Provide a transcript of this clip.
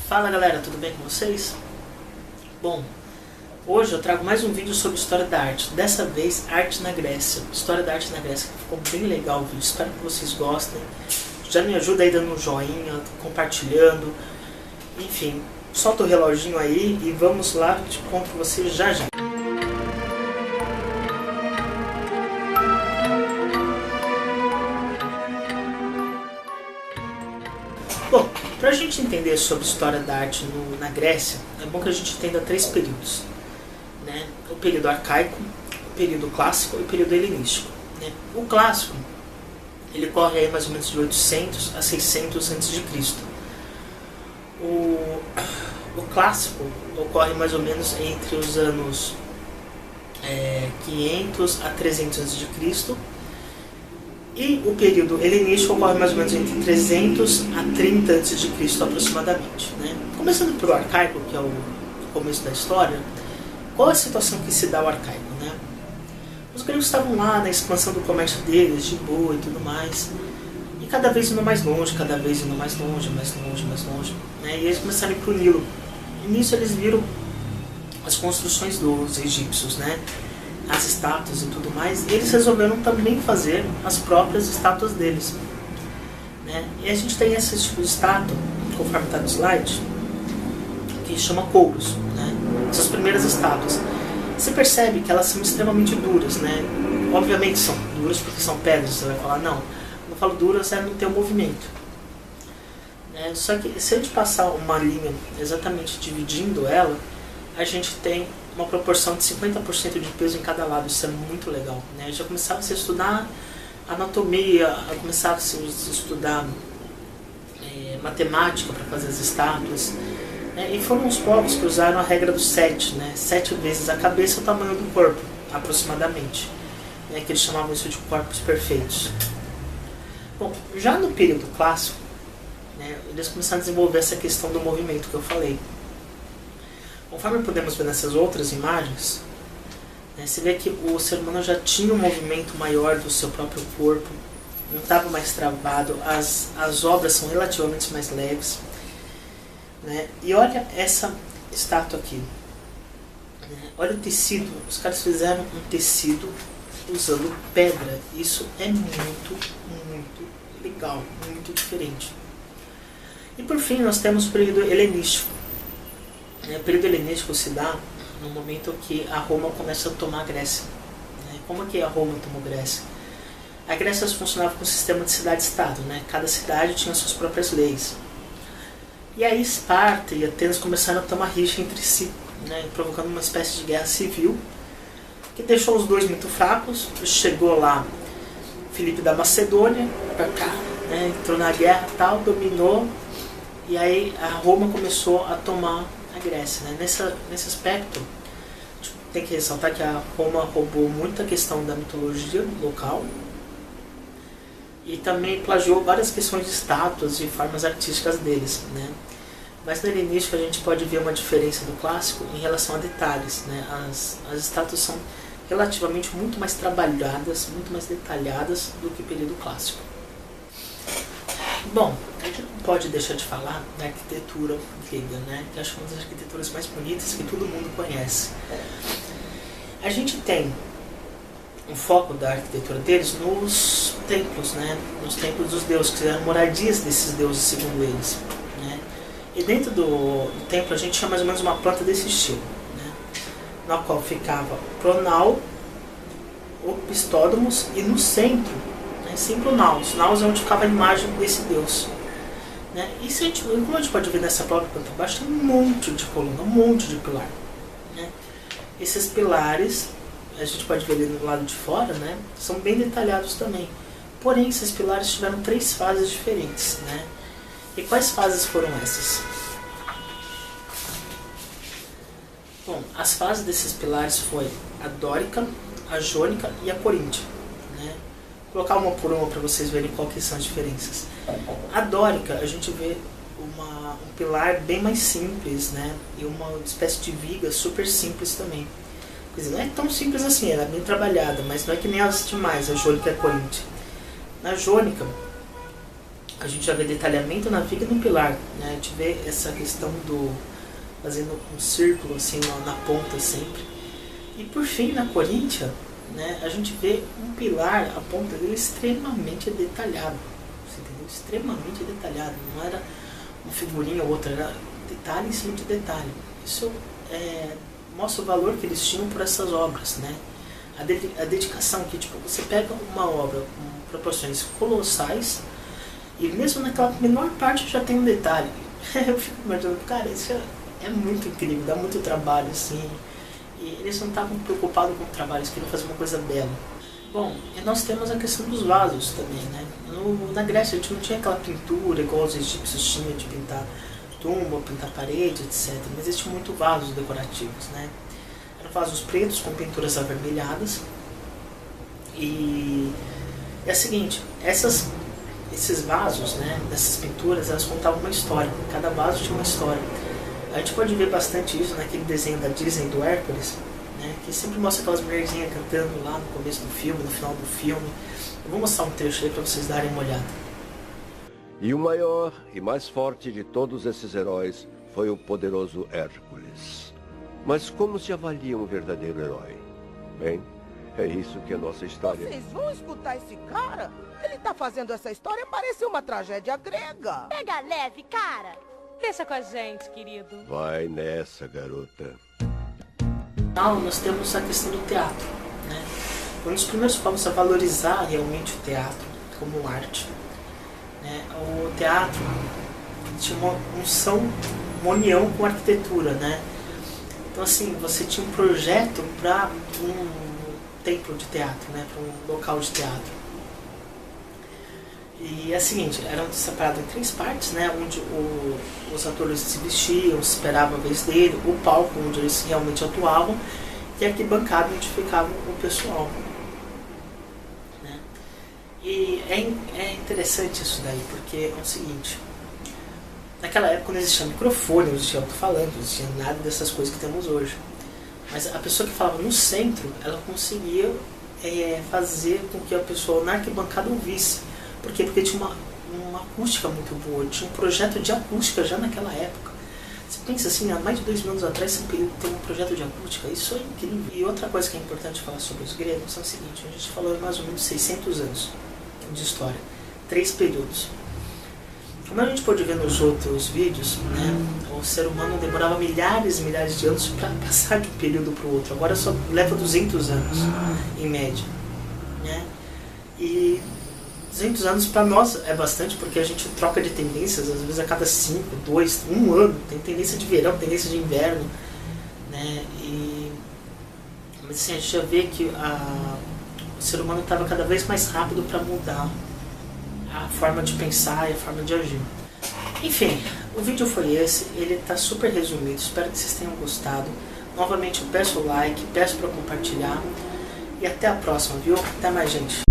Fala galera, tudo bem com vocês? Bom, hoje eu trago mais um vídeo sobre história da arte. Dessa vez, arte na Grécia. História da arte na Grécia. Ficou bem legal o vídeo, espero que vocês gostem. Já me ajuda aí dando um joinha, compartilhando. Enfim, solta o reloginho aí e vamos lá, te conto pra vocês já já. Bom, para a gente entender sobre a história da arte na Grécia, é bom que a gente entenda três períodos, né? O período arcaico, o período clássico e o período helenístico, né? O clássico, ele corre aí mais ou menos de 800 a 600 a.C. O clássico ocorre mais ou menos entre os anos 500 a 300 a.C. E o período helenístico ocorre mais ou menos entre 300 a 30 a.C. aproximadamente, né? Começando pelo arcaico, que é o começo da história, qual é a situação que se dá ao arcaico, né? Os gregos estavam lá na expansão do comércio deles, de boa e tudo mais, e cada vez indo mais longe, né? E eles começaram a ir para o Nilo. E nisso eles viram as construções dos egípcios, né? As estátuas e tudo mais, e eles resolveram também fazer as próprias estátuas deles, né? E a gente tem esse tipo de estátua, conforme está no slide, que chama cobros, né? Essas primeiras estátuas. Você percebe que elas são extremamente duras, né? Obviamente são duras porque são pedras, você vai falar, não. Quando eu falo duras é não ter o movimento, né? Só que se a gente passar uma linha exatamente dividindo ela, a gente tem uma proporção de 50% de peso em cada lado. Isso é muito legal, né? Já começava a se estudar anatomia, começava a se estudar matemática para fazer as estátuas, né? E foram os povos que usaram a regra do 7, né? 7 vezes a cabeça o tamanho do corpo, aproximadamente, né? Que eles chamavam isso de corpos perfeitos. Bom, já no período clássico, né, eles começaram a desenvolver essa questão do movimento que eu falei. Conforme podemos ver nessas outras imagens, né, você vê que o ser humano já tinha um movimento maior do seu próprio corpo, não estava mais travado, as obras são relativamente mais leves, né? E olha essa estátua aqui, né? Olha o tecido, os caras fizeram um tecido usando pedra. Isso é muito legal, muito diferente. E por fim nós temos o período helenístico. O período helenístico se dá no momento que a Roma começa a tomar a Grécia, né? Como é que a Roma tomou a Grécia? A Grécia funcionava com um sistema de cidade-estado, né? Cada cidade tinha suas próprias leis. E aí Esparta e Atenas começaram a tomar rixa entre si, né? Provocando uma espécie de guerra civil, que deixou os dois muito fracos. Chegou lá Filipe da Macedônia, pra cá, né? Entrou na guerra e tal, dominou, e aí a Roma começou a tomar a Grécia, né? Nesse aspecto, tem que ressaltar que a Roma roubou muita questão da mitologia local e também plagiou várias questões de estátuas e formas artísticas deles, né? Mas no helenístico a gente pode ver uma diferença do clássico em relação a detalhes, né? As estátuas são relativamente muito mais trabalhadas, muito mais detalhadas do que o período clássico. Bom, a gente não pode deixar de falar da arquitetura grega, né? Que acho que é uma das arquiteturas mais bonitas que todo mundo conhece. A gente tem um foco da arquitetura deles nos templos, né? Nos templos dos deuses, que eram moradias desses deuses, segundo eles, né? E dentro do templo a gente tinha mais ou menos uma planta desse estilo, né? Na qual ficava o pronal, o pistódomos e no centro, sempre o naus. Naus é onde ficava a imagem desse deus, né? E se como a gente pode ver nessa própria planta abaixo, tem um monte de coluna, um monte de pilar, né? Esses pilares, a gente pode ver ali do lado de fora, né? São bem detalhados também. Porém, esses pilares tiveram 3 fases diferentes, né? E quais fases foram essas? Bom, as fases desses pilares foi a dórica, a jônica e a coríntia, né? Vou colocar uma por uma para vocês verem qual que são as diferenças. A dórica, a gente vê um pilar bem mais simples, né? E uma espécie de viga super simples também. Quer dizer, não é tão simples assim, ela é bem trabalhada, mas não é que nem as demais, a jônica e a coríntia. Na jônica, A gente já vê detalhamento na viga e no pilar, né? A gente vê essa questão do fazendo um círculo assim na ponta sempre. E por fim, na Coríntia, né, a gente vê um pilar, a ponta dele extremamente detalhado. Você entendeu? Extremamente detalhado. Não era uma figurinha ou outra, era detalhe em cima de detalhe. Isso mostra o valor que eles tinham por essas obras, né? A dedicação que, tipo, você pega uma obra com proporções colossais e mesmo naquela menor parte já tem um detalhe. Eu fico imaginando, cara, isso é muito incrível, dá muito trabalho, assim. E eles não estavam preocupados com o trabalho, eles queriam fazer uma coisa bela. Bom, e nós temos a questão dos vasos também, né? Na Grécia a gente não tinha aquela pintura igual os egípcios tinham de pintar tumba, pintar parede, etc. Mas existiam muito vasos decorativos, né? Eram vasos pretos com pinturas avermelhadas. E é o seguinte, esses vasos, né, dessas pinturas, elas contavam uma história. Cada vaso tinha uma história. A gente pode ver bastante isso naquele desenho da Disney do Hércules, né, que sempre mostra aquelas mulherzinhas cantando lá no começo do filme, no final do filme. Eu vou mostrar um trecho aí para vocês darem uma olhada. E o maior e mais forte de todos esses heróis foi o poderoso Hércules. Mas como se avalia um verdadeiro herói? Bem, é isso que é nossa história. Vocês vão escutar esse cara? Ele tá fazendo essa história parecer uma tragédia grega. Pega leve, cara. Deixa com a gente, querido. Vai nessa, garota. Nós temos a questão do teatro, né? Foi um dos primeiros povos a valorizar realmente o teatro como arte, né? O teatro tinha uma unção, uma união com a arquitetura, né? Então assim, você tinha um projeto para um templo de teatro, né? Para um local de teatro. E é o seguinte, eram separados em 3 partes, né? Onde os atores se vestiam, se esperava a vez dele, o palco onde eles realmente atuavam e a arquibancada onde ficava o pessoal, né? E é interessante isso daí, porque é o seguinte, naquela época não existia microfone, não existia alto-falante, não existia nada dessas coisas que temos hoje. Mas a pessoa que falava no centro, ela conseguia fazer com que a pessoa na arquibancada ouvisse. Por quê? Porque tinha uma acústica muito boa, tinha um projeto de acústica já naquela época. Você pensa assim, há mais de 2000 anos atrás você tem um projeto de acústica, isso é incrível. E outra coisa que é importante falar sobre os gregos é o seguinte, a gente falou mais ou menos 600 anos de história, 3 períodos. Como a gente pode ver nos outros vídeos, né, o ser humano demorava milhares e milhares de anos para passar de um período para o outro. Agora só leva 200 anos, em média, né? E 200 anos para nós é bastante, porque a gente troca de tendências, às vezes a cada 5, 2, 1 ano. Tem tendência de verão, tendência de inverno, né? Mas assim, a gente já vê que o ser humano estava cada vez mais rápido para mudar a forma de pensar e a forma de agir. Enfim, o vídeo foi esse, ele está super resumido, espero que vocês tenham gostado. Novamente eu peço o like, peço para compartilhar e até a próxima, viu? Até mais, gente.